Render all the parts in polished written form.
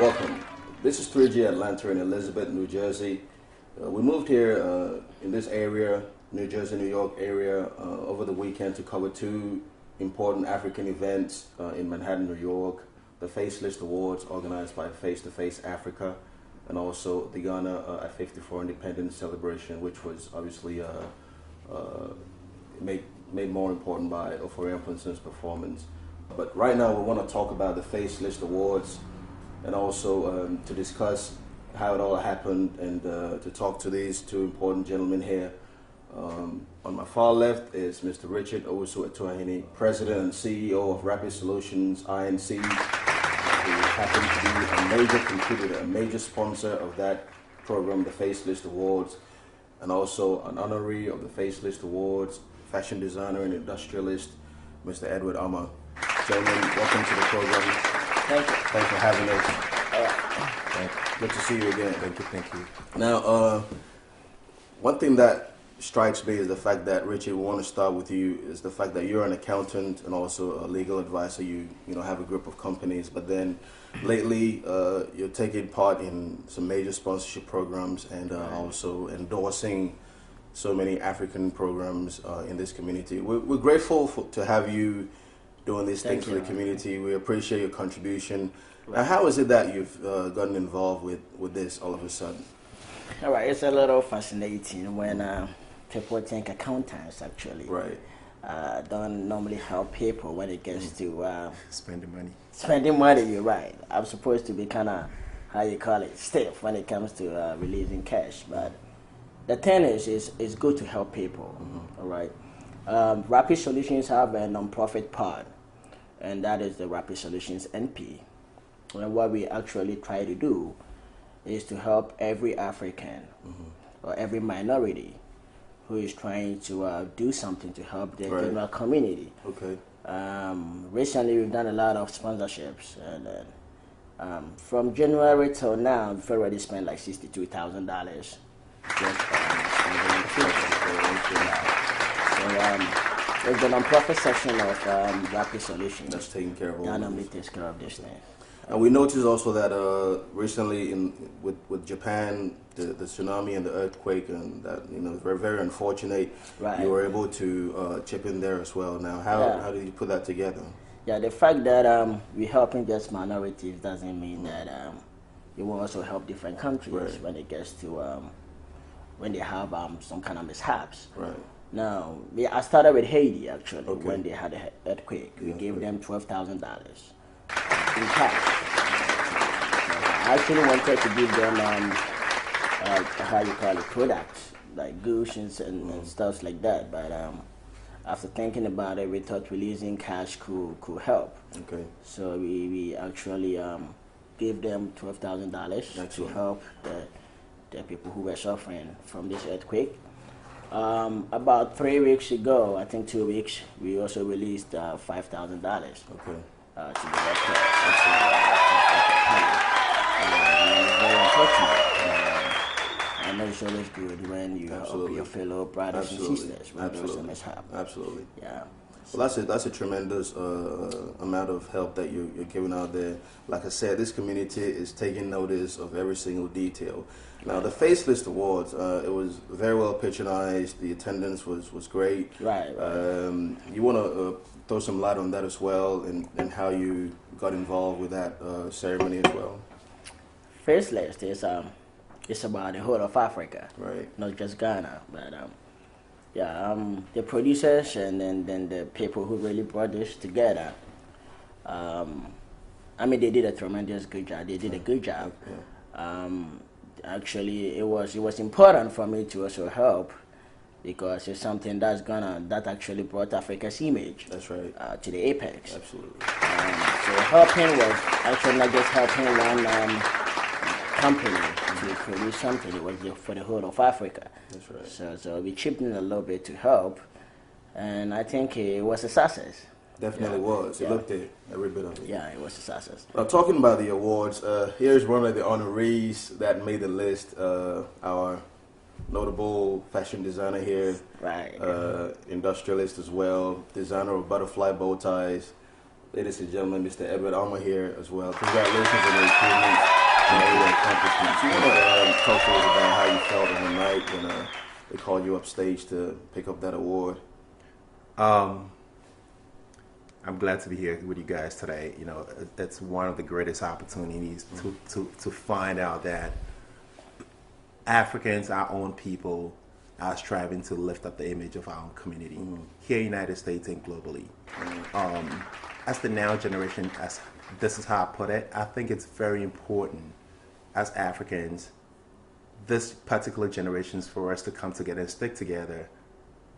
Welcome. This is 3G Atlanta in Elizabeth, New Jersey. We moved here in this area, New Jersey, New York area, over the weekend to cover two important African events in Manhattan, New York. The Faceless Awards organized by Face to Face Africa, and also the Ghana at 54 Independence celebration, which was obviously made more important by Ofori Amponson's performance. But right now we want to talk about the Faceless Awards, and also to discuss how it all happened, and to talk to these two important gentlemen here. On my far left is Mr. Richard Owusu-Atuahene, President and CEO of Rapid Solutions INC, who happens to be a major contributor, a major sponsor of that program, the Faceless Awards, and also an honoree of the Faceless Awards, fashion designer and industrialist, Mr. Edward Ama. Gentlemen, welcome to the program. Thank you. Thanks for having us. Good to see you again. Thank you. Now, one thing that strikes me is the fact that, Richard, we want to start with you, is the fact that you're an accountant and also a legal advisor. You have a group of companies, but then lately you're taking part in some major sponsorship programs and also endorsing so many African programs in this community. We're grateful to have you doing these things for the community. We appreciate your contribution. Now, how is it that you've gotten involved with this all of a sudden? All right, it's a little fascinating when people think accountants actually don't normally help people when it gets to Spending money. Spending money, you're right. I'm supposed to be kind of, how you call it, stiff when it comes to releasing cash. But the thing is, it's good to help people, all right? Rapid Solutions have a non-profit part, and that is the Rapid Solutions NP. And what we actually try to do is to help every African or every minority who is trying to do something to help the general community. Okay. Recently, we've done a lot of sponsorships, and from January till now, we've already spent like $62,000 just there's the non-profit section of Rapid Solutions. That's taking care of all that of normally this. takes care of this thing. And we noticed also that recently with Japan, the tsunami and the earthquake, and that very, very unfortunate. Right. You were able to chip in there as well. Now, how did you put that together? Yeah, the fact that we're helping just minorities doesn't mean that you will also help different countries when it gets to when they have some kind of mishaps. Right. Now, I started with Haiti actually when they had an earthquake. We gave them $12,000 in cash. I actually wanted to give them how you call it, products like goods and stuff like that. But after thinking about it, we thought releasing cash could help. Okay. So we actually gave them $12,000 to help the people who were suffering from this earthquake. About 3 weeks ago, I think 2 weeks, we also released $5,000 to the Red very unfortunate. I know it's always good when you help your fellow brothers and sisters when there's a mishap. Absolutely. Yeah. Well, that's a tremendous amount of help that you're giving out there. Like I said, this community is taking notice of every single detail. Now, the Faceless Awards, it was very well patronized. The attendance was great. Right. You want to throw some light on that as well, and how you got involved with that ceremony as well? Faceless is it's about the whole of Africa, right? Not just Ghana, but the producers and then the people who really brought this together. I mean, they did a tremendous good job. They did a good job. Yeah. Actually, it was important for me to also help, because it's something that actually brought Africa's image. That's right. To the apex. Absolutely. So helping was actually not just helping one company to produce something. It was for the whole of Africa. That's right. So we chipped in a little bit to help, and I think it was a success. Definitely was. It looked it, every bit of it. Yeah, it was a success. Now, talking about the awards, here's one of the honorees that made the list. Our notable fashion designer here, right? Industrialist as well, designer of butterfly bow ties, ladies and gentlemen, Mr. Edward Armour here as well. Congratulations on your achievements and all your accomplishments. You want to talk to us about how you felt on the night when they called you upstage to pick up that award? I'm glad to be here with you guys today. You know, it's one of the greatest opportunities to find out that Africans, our own people, are striving to lift up the image of our own community here in the United States and globally. As the now generation, as this is how I put it, I think it's very important as Africans, this particular generations, for us to come together and stick together,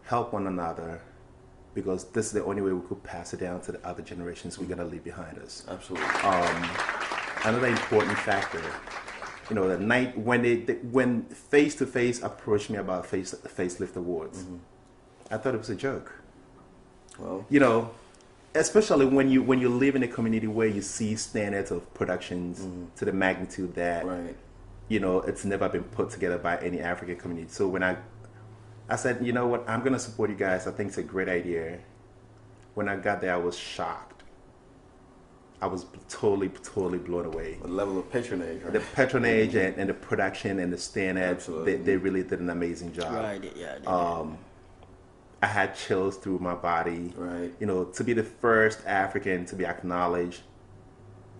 help one another, because this is the only way we could pass it down to the other generations we're going to leave behind us. Absolutely. Another important factor, you know, the night when Face to Face approached me about Facelift Awards, I thought it was a joke. Well, you know, especially when you live in a community where you see standards of productions to the magnitude that, right. you know, it's never been put together by any African community. So when I said, you know what, I'm going to support you guys. I think it's a great idea. When I got there, I was shocked. I was totally blown away. The level of patronage, right? The patronage and the production and the standards, they really did an amazing job. Right, yeah. I had chills through my body. Right. You know, to be the first African to be acknowledged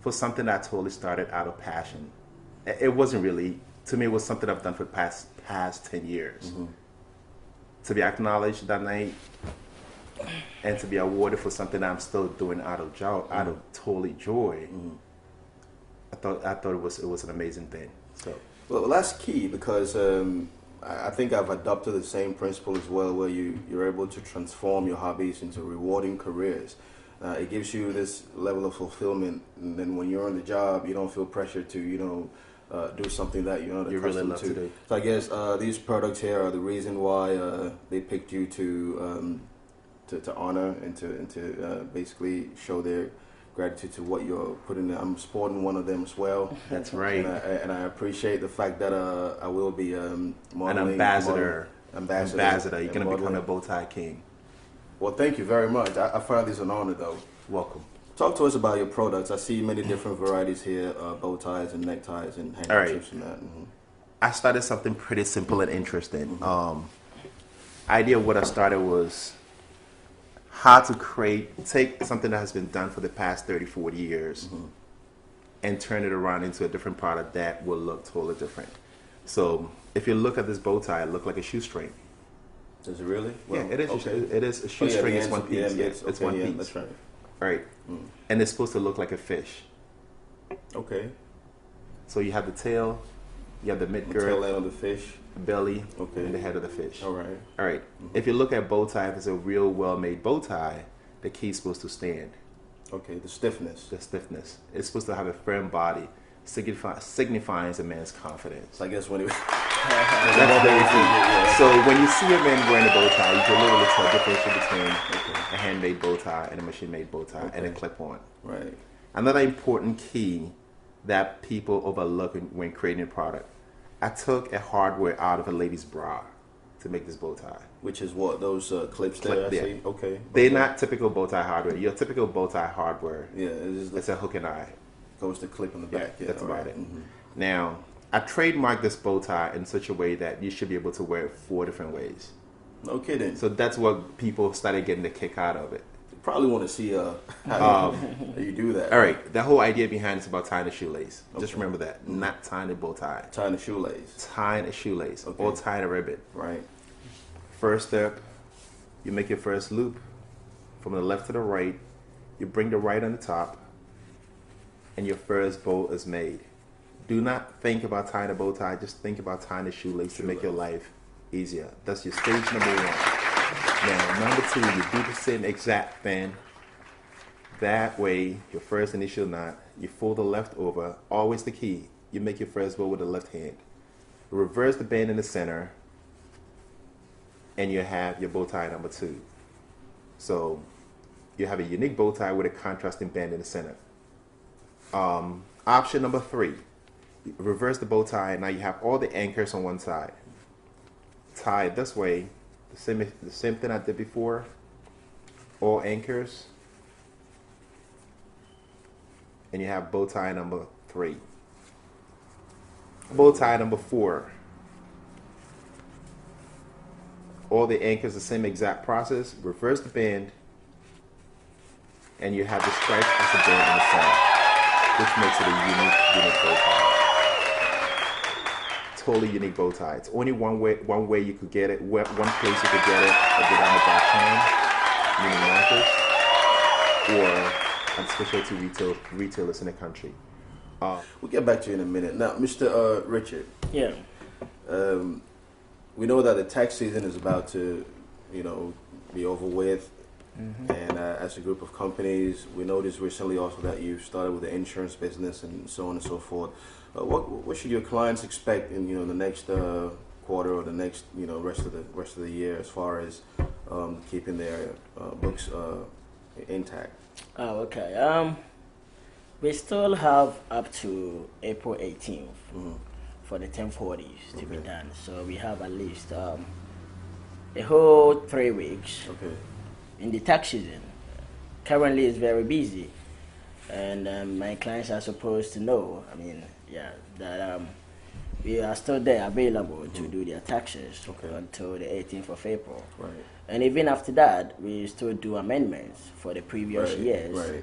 for something that totally started out of passion. It wasn't really, to me, it was something I've done for the past 10 years. To be acknowledged that night and to be awarded for something I'm still doing out of totally joy. I thought it was an amazing thing. So, well, that's key because I think I've adopted the same principle as well, where you're able to transform your hobbies into rewarding careers. It gives you this level of fulfillment, and then when you're on the job, you don't feel pressure to do something that you're not accustomed really love to do. So I guess these products here are the reason why they picked you to honor and to basically show their gratitude to what you're putting in. I'm sporting one of them as well. That's right. And I appreciate the fact that I will be modeling, an ambassador. Ambassador. You're going to become a bow tie king. Well, thank you very much. I find this an honor, though. Welcome. Talk to us about your products. I see many different varieties here, bow ties and neckties and handkerchiefs and that. I started something pretty simple and interesting. Idea of what I started was how to take something that has been done for the past 30, 40 years and turn it around into a different product that will look totally different. So if you look at this bow tie, it looks like a shoestring. Does it really? Well, yeah, it is. Okay. It is a shoestring. It's one piece. It's one piece. That's right. Right. And it's supposed to look like a fish. Okay. So you have the tail, you have the midgirt, tail end of the fish, the belly, okay, and the head of the fish. All right. All right. If you look at bow tie, if it's a real well-made bow tie, the key is supposed to stand. Okay. The stiffness. The stiffness. It's supposed to have a firm body, signifying a man's confidence. So I guess when it that's very key. So when you see a man wearing a bow tie, you can literally tell the difference between a handmade bow tie and a machine-made bow tie and a clip-on. Right. Another important key that people overlook when creating a product. I took a hardware out of a lady's bra to make this bow tie. Which is what, those clips there? Yeah. I see? Okay. They're not typical bow tie hardware. Your typical bow tie hardware, yeah, it's a hook and eye. Goes the clip in the back. Yeah, that's about it. Mm-hmm. Now, I trademarked this bow tie in such a way that you should be able to wear it 4 different ways. No kidding. So that's what people started getting the kick out of it. You probably want to see how you do that. All right. The whole idea behind it's about tying a shoelace. Just remember that. Not tying a bow tie. Tying a shoelace. Tying a shoelace. Or tying a ribbon. Right. First step, you make your first loop from the left to the right. You bring the right on the top, and your first bow is made. Do not think about tying a bow tie. Just think about tying a shoelace to make your life easier. That's your stage number 1. Now, number 2, you do the same exact thing. That way, your first initial knot, you fold the left over. Always the key. You make your first bow with the left hand. Reverse the band in the center, and you have your bow tie number 2. So, you have a unique bow tie with a contrasting band in the center. Option number 3, reverse the bow tie. Now you have all the anchors on one side. Tie it this way, the same thing I did before. All anchors, and you have bow tie number 3. Bow tie number 4. All the anchors, the same exact process. Reverse the band, and you have the stripe as a band in the center, which makes it a unique bow tie. Totally unique bow tie. It's only one way you could get it. One place you could get it at Godama.com, meaning markers, or at specialty retailers in the country. We'll get back to you in a minute. Now, Mr. Richard. Yeah. We know that the tax season is about to, be over with. And as a group of companies, we noticed recently also that you started with the insurance business and so on and so forth. What should your clients expect in the next quarter or the next rest of the year as far as keeping their books intact? Oh, okay. We still have up to April 18th for the 1040s to be done. So we have at least a whole 3 weeks. Okay. In the tax season. Currently it's very busy, and my clients are supposed to know, that we are still there available to do their taxes until the 18th of April. Right. And even after that, we still do amendments for the previous years.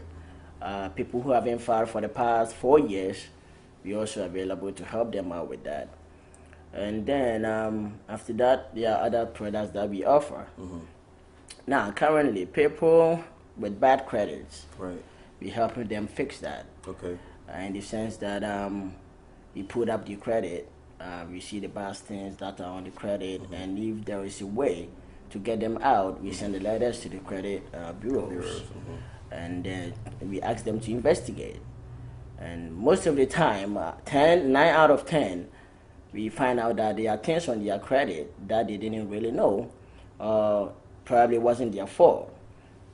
Right. People who haven't filed for the past 4 years, we also available to help them out with that. And then after that, there are other products that we offer. Now, currently, people with bad credits, we're helping them fix that. Okay. In the sense that we put up the credit, we see the bad things that are on the credit, and if there is a way to get them out, we send the letters to the credit bureaus, and then we ask them to investigate. And most of the time, 9 out of 10, we find out that there are things on their credit that they didn't really know. Probably wasn't their fault,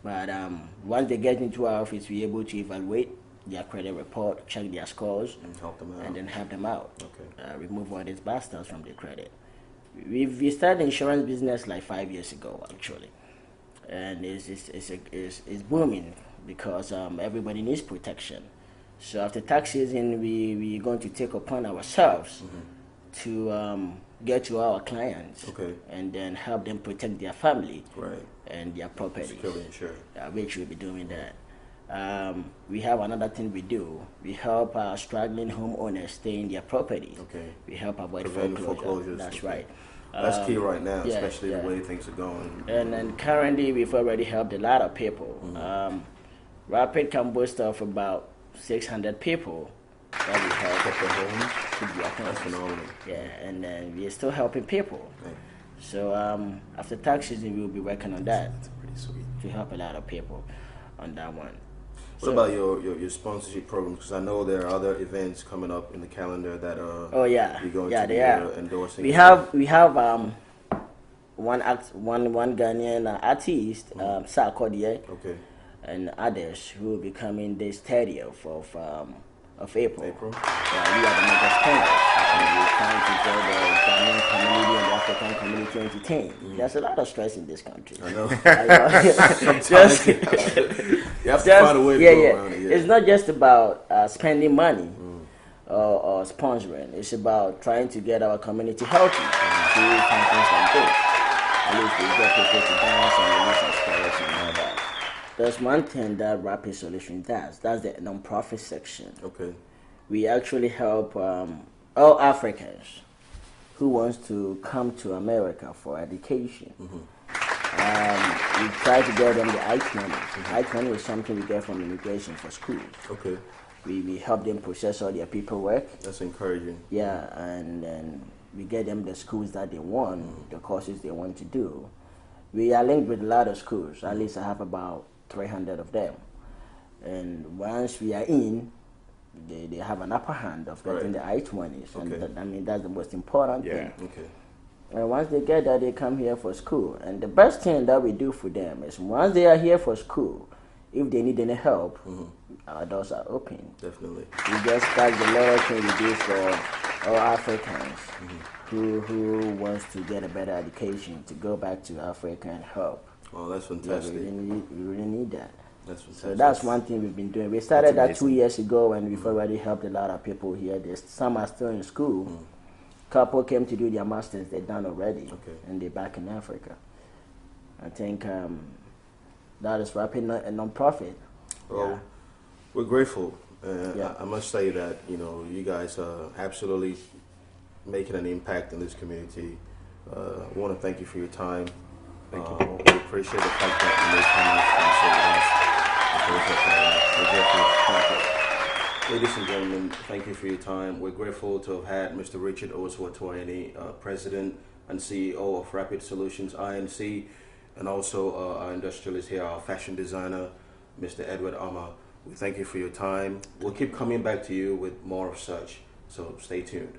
but once they get into our office, we're able to evaluate their credit report, check their scores, and help them out. And then help them out. Okay. Remove all these bastards from the credit. We started the insurance business like 5 years ago, actually, and it's booming because everybody needs protection. So after tax season, we're going to take upon ourselves to get to our clients and then help them protect their family and their property. Securely insured. Which we'll be doing that. We have another thing we do. We help struggling homeowners stay in their property. Okay. We help avoid foreclosures. That's right. That's key right now, especially the way things are going. And then currently we've already helped a lot of people. Rapid can boast of about 600 people that we help Keep their homes. keep their homes. That's phenomenal. Yeah, and then we're still helping people. Okay. So after tax season, we'll be working on that That's pretty sweet. to help a lot of people on that one. What about your sponsorship programs? Because I know there are other events coming up in the calendar that are you're going to be endorsing. We have one Ghanaian artist, Sarkodie, and others who will be coming this 30th of April. Yeah, we are the mega sponsors. We're trying to get the Ghanaian community and the African community entertained. There's a lot of stress in this country. I know. Just, you have to find a way to go around it. Yeah. It's not just about spending money or sponsoring. It's about trying to get our community healthy through campaigns like this. At least we get people to dance and release some spirits and all that. There's one thing that Rapid Solution does. That's the non-profit section. Okay. We actually help all Africans who wants to come to America for education. We try to get them the I-20. I-20 is something we get from immigration for schools. Okay. We help them process all their paperwork. That's encouraging. Yeah, and then we get them the schools that they want, the courses they want to do. We are linked with a lot of schools. At least I have about 300 of them. And once we are in, they have an upper hand of getting the I-20s. And that's the most important thing. Okay. And once they get that, they come here for school. And the best thing that we do for them is once they are here for school, if they need any help, our doors are open. Definitely. We just start the little thing we do for all Africans who wants to get a better education, to go back to Africa and help. Oh, that's fantastic. Yeah, we really need that. That's fantastic. So that's one thing we've been doing. We started that 2 amazing. years ago, and we've already helped a lot of people here. Some are still in school. Couple came to do their masters. They're done already, and they're back in Africa. I think that is wrapping a non-profit. Well, we're grateful. I must say that you guys are absolutely making an impact in this community. I want to thank you for your time. Thank you. We appreciate the fact that you made time to Ladies and gentlemen, thank you for your time. We're grateful to have had Mr. Richard Owusu-Atuaini, President and CEO of Rapid Solutions INC, and also our industrialist here, our fashion designer, Mr. Edward Ama. We thank you for your time. We'll keep coming back to you with more of such, so stay tuned.